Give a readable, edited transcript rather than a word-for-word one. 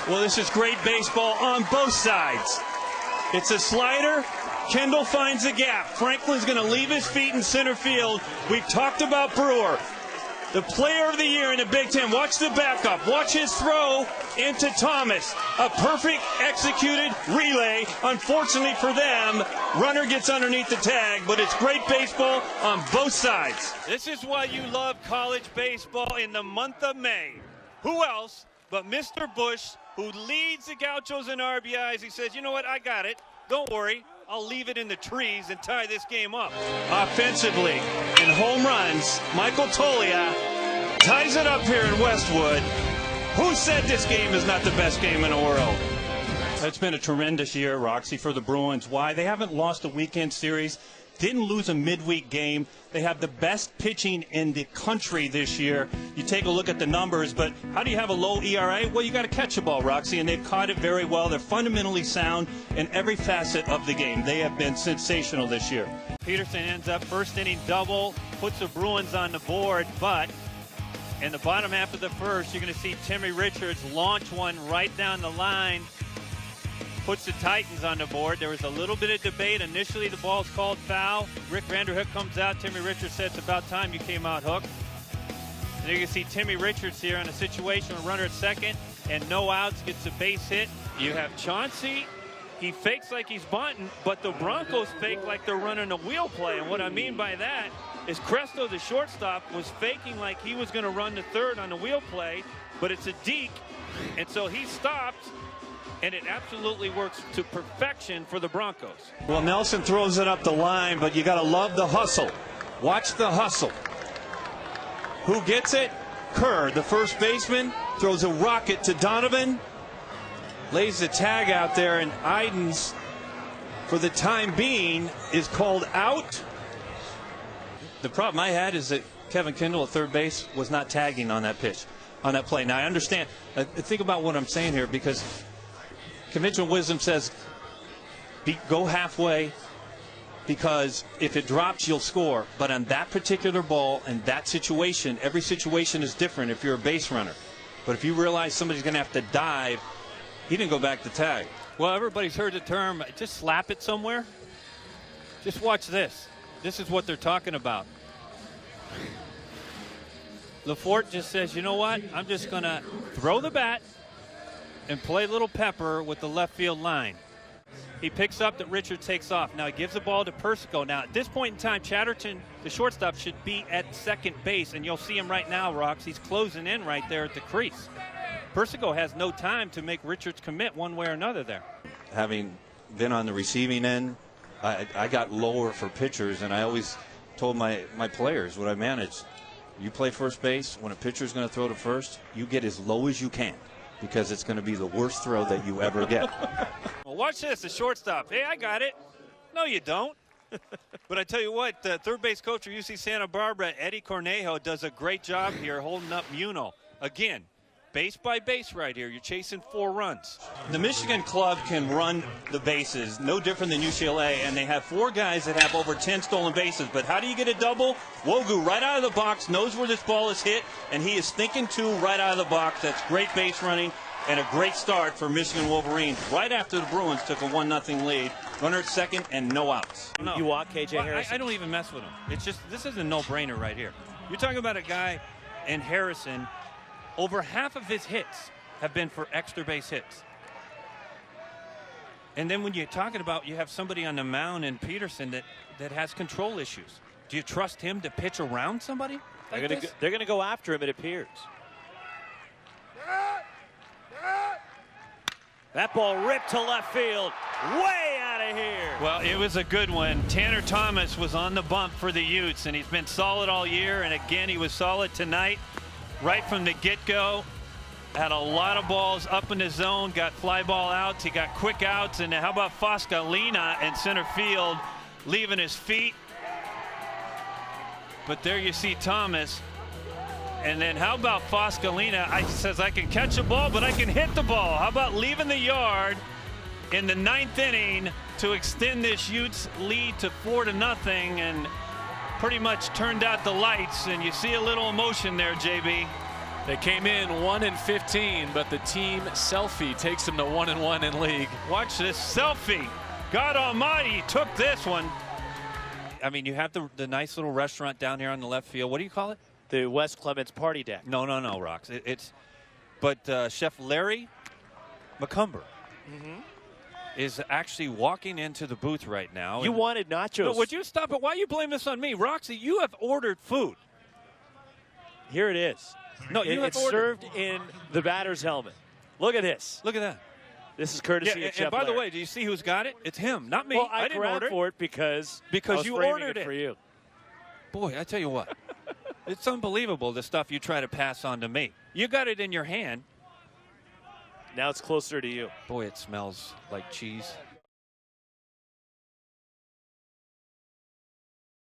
Well, this is great baseball on both sides. It's a slider. Kendall finds the gap. Franklin's going to leave his feet in center field. We've talked about Brewer, the player of the year in the Big Ten. Watch the backup. Watch his throw into Thomas. A perfect executed relay. Unfortunately for them, runner gets underneath the tag, but it's great baseball on both sides. This is why you love college baseball in the month of May. Who else but Mr. Bush, who leads the Gauchos in RBIs? He says, you know what, I got it. Don't worry. I'll leave it in the trees and tie this game up. Offensively, in home runs, Michael Tolia ties it up here in Westwood. Who said this game is not the best game in the world? It's been a tremendous year, Roxy, for the Bruins. Why? They haven't lost a weekend series. Didn't lose a midweek game. They have the best pitching in the country this year. You take a look at the numbers, but how do you have a low ERA? Well, you got to catch the ball, Roxy, and they've caught it very well. They're fundamentally sound in every facet of the game. They have been sensational this year. Peterson ends up first inning double, puts the Bruins on the board, but in the bottom half of the first, you're going to see Timmy Richards launch one right down the line. Puts the Titans on the board. There was a little bit of debate. Initially, the ball's called foul. Rick Vanderhook comes out. Timmy Richards says, it's about time you came out, Hook. And you can see Timmy Richards here in a situation with runner at second and no outs, gets a base hit. You have Chauncey. He fakes like he's bunting, but the Broncos fake like they're running a wheel play. And what I mean by that is Cresto, the shortstop, was faking like he was going to run to third on the wheel play, but it's a deke, and so he stopped. And it absolutely works to perfection for the Broncos. Well, Nelson throws it up the line, but you got to love the hustle. Watch the hustle. Who gets it? Kerr, the first baseman, throws a rocket to Donovan. Lays the tag out there, and Idens, for the time being, is called out. The problem I had is that Kevin Kendall at third base was not tagging on that pitch, on that play. Now, I understand. Think about what I'm saying here, because conventional wisdom says go halfway, because if it drops, you'll score. But on that particular ball and that situation, every situation is different if you're a base runner. But if you realize somebody's going to have to dive, he didn't go back to tag. Well, everybody's heard the term, just slap it somewhere. Just watch this. This is what they're talking about. LaForte just says, you know what? I'm just going to throw the bat and play little pepper with the left field line. He picks up that Richard takes off. Now he gives the ball to Persico. Now at this point in time, Chatterton, the shortstop, should be at second base, and you'll see him right now, Rox. He's closing in right there at the crease. Persico has no time to make Richards commit one way or another there. Having been on the receiving end, I got lower for pitchers, and I always told my players what I managed. You play first base, when a pitcher's going to throw to first, you get as low as you can, because it's going to be the worst throw that you ever get. Well, watch this, the shortstop. Hey, I got it. No, you don't. But I tell you what, the third base coach for UC Santa Barbara, Eddie Cornejo, does a great job here holding up Muno. Again, base by base right here. You're chasing 4 runs. The Michigan club can run the bases, no different than UCLA, and they have 4 guys that have over 10 stolen bases. But how do you get a double? Wogu right out of the box, knows where this ball is hit, and he is thinking too right out of the box. That's great base running and a great start for Michigan Wolverines. Right after the Bruins took a 1-0 lead, runner at second and no outs. No. You walk KJ Harrison? I don't even mess with him. It's just, this is a no-brainer right here. You're talking about a guy in Harrison. Over half of his hits have been for extra base hits. And then when you're talking about, you have somebody on the mound in Peterson that has control issues. Do you trust him to pitch around somebody like this? They're going to go after him, it appears. That ball ripped to left field. Way out of here. Well, it was a good one. Tanner Thomas was on the bump for the Utes, and he's been solid all year. And again, he was solid tonight. Right from the get-go, had a lot of balls up in the zone, got fly ball outs, he got quick outs, and how about Foscalina in center field leaving his feet? But there you see Thomas. And then how about Foscalina? He says, I can catch a ball, but I can hit the ball. How about leaving the yard in the 9th inning to extend this Utes lead to 4-0 and pretty much turned out the lights, and you see a little emotion there, JB. They came in 1-15, but the team selfie takes them to 1-1 in league. Watch this selfie. God almighty, took this one. I mean, you have the nice little restaurant down here on the left field. What do you call it? The Wes Clements party deck. No, Rox. But Chef Larry McCumber is actually walking into the booth right now. You wanted nachos. No, would you stop it? Why you blame this on me? Roxy, you have ordered food. Here it is. No, it's served in the batter's helmet. Look at this. Look at that. This is courtesy Yeah, of Chef and by the Larry. way, do you see who's got it? It's him, not me. Well, I didn't grabbed order it. for it because I was you framing ordered it for you. Boy, I tell you what. It's unbelievable the stuff you try to pass on to me. You got it in your hand. Now it's closer to you. Boy, it smells like cheese.